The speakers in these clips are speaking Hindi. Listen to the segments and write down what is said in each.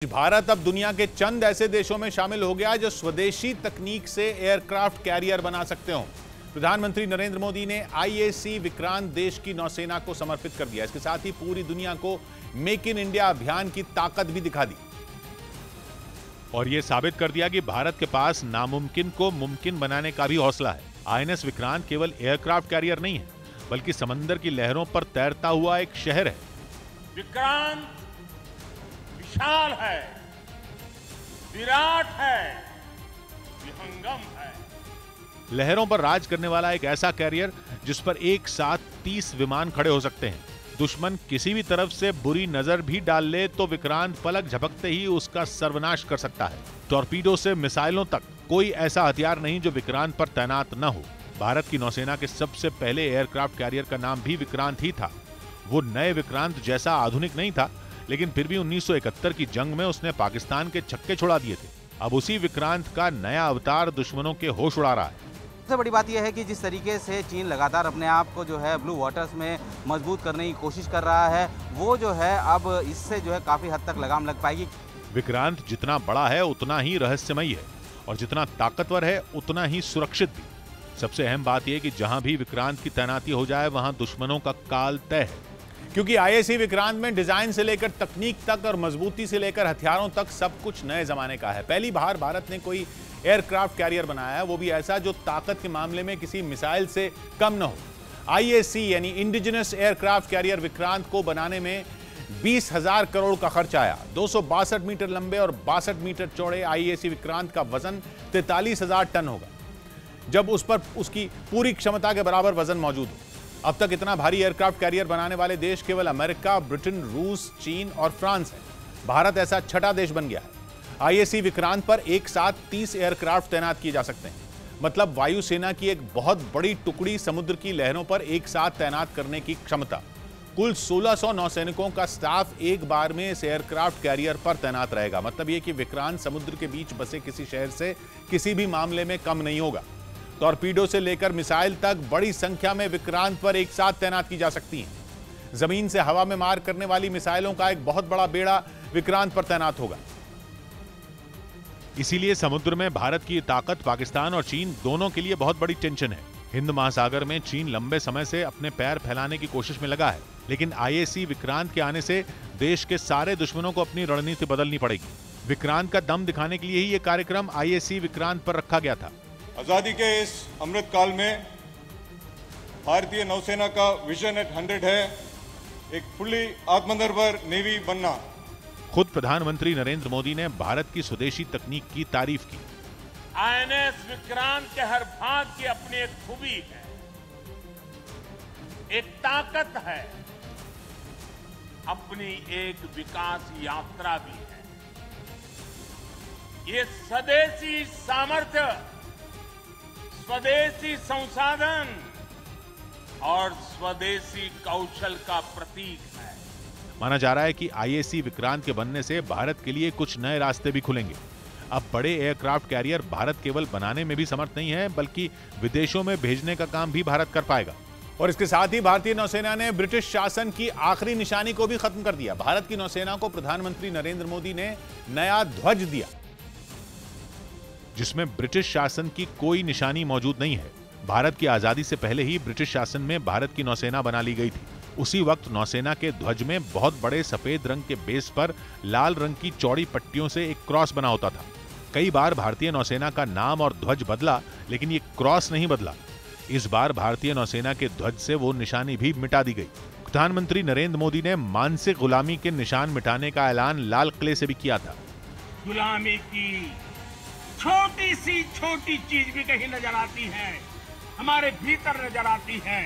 भारत अब दुनिया के चंद ऐसे देशों में शामिल हो गया जो स्वदेशी तकनीक से एयरक्राफ्ट कैरियर बना सकते हो। प्रधानमंत्री नरेंद्र मोदी ने आईएसी विक्रांत देश की नौसेना को समर्पित कर दिया। इसके साथ ही पूरी दुनिया को मेक इन इंडिया अभियान की ताकत भी दिखा दी और यह साबित कर दिया कि भारत के पास नामुमकिन को मुमकिन बनाने का भी हौसला है। आईएनएस विक्रांत केवल एयरक्राफ्ट कैरियर नहीं है, बल्कि समंदर की लहरों पर तैरता हुआ एक शहर है। विक्रांत विशाल है, विराट है, विहंगम है। लहरों पर राज करने वाला एक ऐसा कैरियर जिस पर एक साथ 30 विमान खड़े हो सकते हैं। दुश्मन किसी भी तरफ से बुरी नजर भी डाल ले तो विक्रांत पलक झपकते ही उसका सर्वनाश कर सकता है। टॉर्पीडो से मिसाइलों तक कोई ऐसा हथियार नहीं जो विक्रांत पर तैनात न हो। भारत की नौसेना के सबसे पहले एयरक्राफ्ट कैरियर का नाम भी विक्रांत ही था। वो नए विक्रांत जैसा आधुनिक नहीं था, लेकिन फिर भी 1971 की जंग में उसने पाकिस्तान के छक्के छुड़ा दिए थे। अब उसी विक्रांत का नया अवतार दुश्मनों के होश उड़ा रहा है। सबसे बड़ी बात यह है कि जिस तरीके से चीन लगातार अपने आप को जो है ब्लू वाटर्स में मजबूत करने की कोशिश कर रहा है, वो जो है अब इससे जो है काफी हद तक लगाम लग पाएगी। विक्रांत जितना बड़ा है उतना ही रहस्यमयी है और जितना ताकतवर है उतना ही सुरक्षित भी। सबसे अहम बात यह कि जहां भी विक्रांत की तैनाती हो जाए वहां दुश्मनों का काल तय है, क्योंकि आईएसी विक्रांत में डिजाइन से लेकर तकनीक तक और मजबूती से लेकर हथियारों तक सब कुछ नए जमाने का है। पहली बार भारत ने कोई एयरक्राफ्ट कैरियर बनाया है, वो भी ऐसा जो ताकत के मामले में किसी मिसाइल से कम न हो। आईएसी यानी इंडिजिनस एयरक्राफ्ट कैरियर विक्रांत को बनाने में 20,000 करोड़ का खर्च आया। 262 मीटर लंबे और 62 मीटर चौड़े आईएसी विक्रांत का वजन 43,000 टन होगा, जब उस पर उसकी पूरी क्षमता के बराबर वजन मौजूद हो। अब तक इतना भारी एयरक्राफ्ट कैरियर बनाने वाले देश केवल अमेरिका, ब्रिटेन, रूस, चीन और फ्रांस है। भारत ऐसा छठा देश बन गया है। आईएसी विक्रांत पर एक साथ 30 एयरक्राफ्ट तैनात किए जा सकते हैं। मतलब वायुसेना की एक बहुत बड़ी टुकड़ी समुद्र की लहरों पर एक साथ तैनात करने की क्षमता। कुल 1600 नौसैनिकों का स्टाफ एक बार में इस एयरक्राफ्ट कैरियर पर तैनात रहेगा। मतलब यह कि विक्रांत समुद्र के बीच बसे किसी शहर से किसी भी मामले में कम नहीं होगा। टॉर्पीडो से लेकर मिसाइल तक बड़ी संख्या में विक्रांत पर एक साथ तैनात की जा सकती हैं। जमीन से हवा में मार करने वाली मिसाइलों का एक बहुत बड़ा बेड़ा विक्रांत पर तैनात होगा। इसीलिए समुद्र में भारत की ताकत पाकिस्तान और चीन दोनों के लिए बहुत बड़ी टेंशन है। हिंद महासागर में चीन लंबे समय से अपने पैर फैलाने की कोशिश में लगा है, लेकिन आईएसी विक्रांत के आने से देश के सारे दुश्मनों को अपनी रणनीति बदलनी पड़ेगी। विक्रांत का दम दिखाने के लिए ही यह कार्यक्रम आईएसी विक्रांत पर रखा गया था। आजादी के इस अमृत काल में भारतीय नौसेना का विजन एट 100 है, एक फुल्ली आत्मनिर्भर नेवी बनना। खुद प्रधानमंत्री नरेंद्र मोदी ने भारत की स्वदेशी तकनीक की तारीफ की। आईएनएस विक्रांत के हर भाग की अपनी एक खूबी है, एक ताकत है, अपनी एक विकास यात्रा भी है। ये स्वदेशी सामर्थ्य, स्वदेशी संसाधन और स्वदेशी कौशल का प्रतीक है। माना जा रहा है कि आईएसी विक्रांत के बनने से भारत के लिए कुछ नए रास्ते भी खुलेंगे। अब बड़े एयरक्राफ्ट कैरियर भारत केवल बनाने में भी समर्थ नहीं है, बल्कि विदेशों में भेजने का काम भी भारत कर पाएगा। और इसके साथ ही भारतीय नौसेना ने ब्रिटिश शासन की आखिरी निशानी को भी खत्म कर दिया। भारत की नौसेना को प्रधानमंत्री नरेंद्र मोदी ने नया ध्वज दिया, जिसमें ब्रिटिश शासन की कोई निशानी मौजूद नहीं है। भारत की आजादी से पहले ही ब्रिटिश शासन में भारत की नौसेना बना ली गई थी। उसी वक्त नौसेना के ध्वज में बहुत बड़े सफेद रंग के बेस पर लाल रंग की चौड़ी पट्टियों से एक क्रॉस बना होता था। कई बार भारतीय नौसेना का नाम और ध्वज बदला, लेकिन ये क्रॉस नहीं बदला। इस बार भारतीय नौसेना के ध्वज से वो निशानी भी मिटा दी गई। प्रधानमंत्री नरेंद्र मोदी ने मानसिक गुलामी के निशान मिटाने का ऐलान लाल किले से भी किया था। गुलामी की छोटी सी छोटी चीज भी कहीं नजर आती है, हमारे भीतर नजर आती है,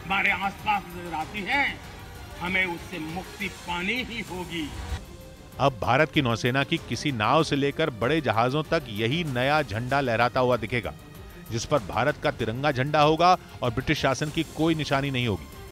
हमारे आसपास नजर आती है, हमें उससे मुक्ति पानी ही होगी। अब भारत की नौसेना की किसी नाव से लेकर बड़े जहाजों तक यही नया झंडा लहराता हुआ दिखेगा, जिस पर भारत का तिरंगा झंडा होगा और ब्रिटिश शासन की कोई निशानी नहीं होगी।